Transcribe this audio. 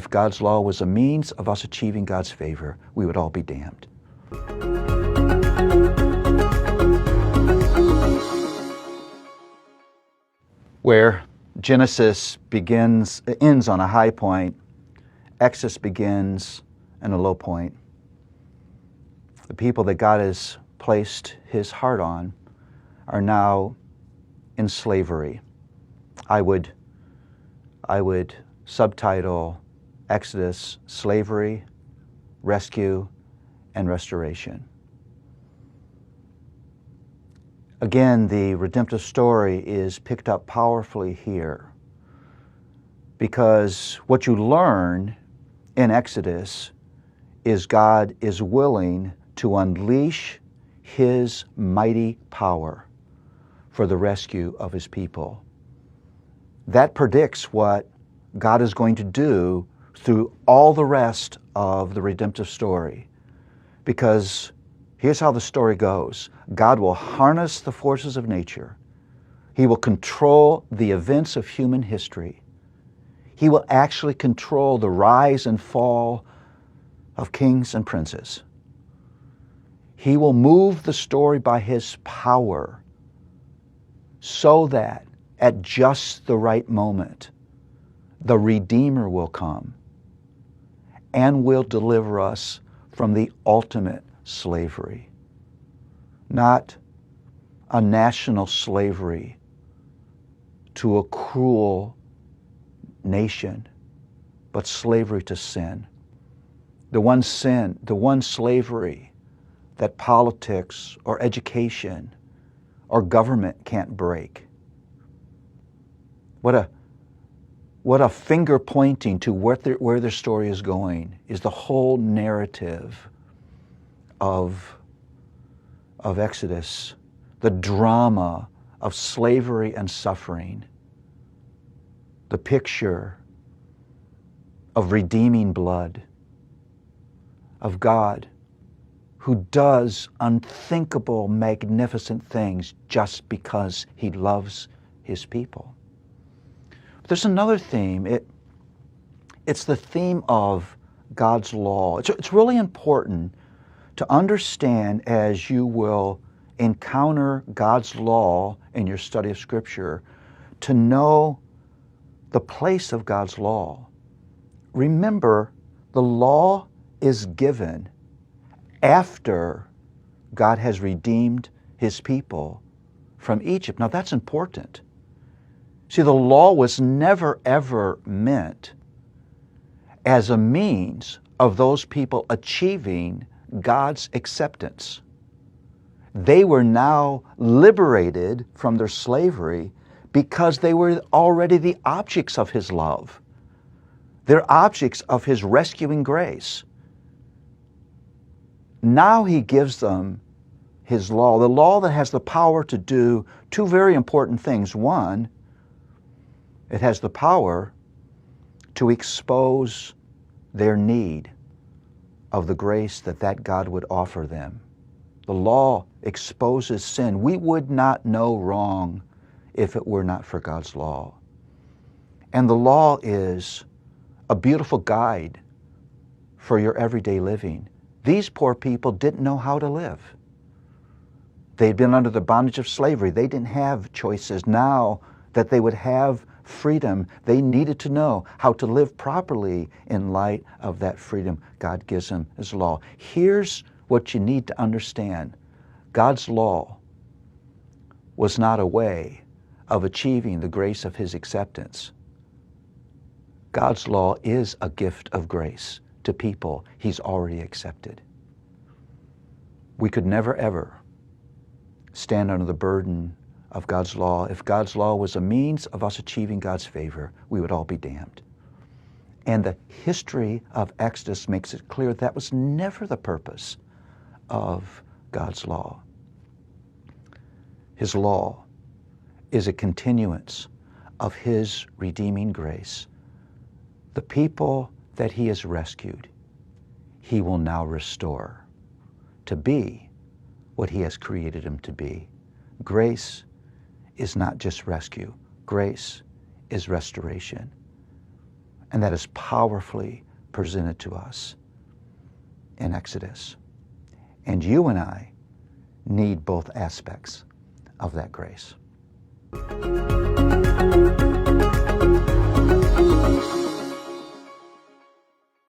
if God's law was a means of us achieving God's favor, we would all be damned. Where Genesis ends on a high point, Exodus begins in a low point. The people that God has placed His heart on are now in slavery. I would subtitle Exodus Slavery, Rescue, and Restoration. Again, the redemptive story is picked up powerfully here because what you learn in Exodus is God is willing to unleash His mighty power for the rescue of His people. That predicts what God is going to do through all the rest of the redemptive story. Because here's how the story goes. God will harness the forces of nature. He will control the events of human history. He will actually control the rise and fall of kings and princes. He will move the story by His power so that at just the right moment, the Redeemer will come and will deliver us from the ultimate slavery. Not a national slavery to a cruel nation, but slavery to sin. The one slavery that politics or education or government can't break. What a finger pointing to where their story is going is the whole narrative of Exodus, the drama of slavery and suffering, the picture of redeeming blood, of God who does unthinkable, magnificent things just because He loves His people. But there's another theme. It's the theme of God's law. It's really important to understand as you will encounter God's law in your study of Scripture, to know the place of God's law. Remember, the law is given after God has redeemed His people from Egypt. Now that's important. See, the law was never ever meant as a means of those people achieving God's acceptance. They were now liberated from their slavery because they were already the objects of His love. They're objects of His rescuing grace. Now He gives them His law, the law that has the power to do two very important things. One, it has the power to expose their need of the grace that God would offer them. The law exposes sin. We would not know wrong if it were not for God's law. And the law is a beautiful guide for your everyday living. These poor people didn't know how to live. They'd been under the bondage of slavery. They didn't have choices. Now that they would have freedom, they needed to know how to live properly in light of that freedom God gives them His law. Here's what you need to understand. God's law was not a way of achieving the grace of His acceptance. God's law is a gift of grace to people He's already accepted. We could never ever stand under the burden of God's law. If God's law was a means of us achieving God's favor, we would all be damned. And the history of Exodus makes it clear that was never the purpose of God's law. His law is a continuance of His redeeming grace. The people that He has rescued, He will now restore to be what He has created them to be. Grace is not just rescue. Grace is restoration. And that is powerfully presented to us in Exodus. And you and I need both aspects of that grace.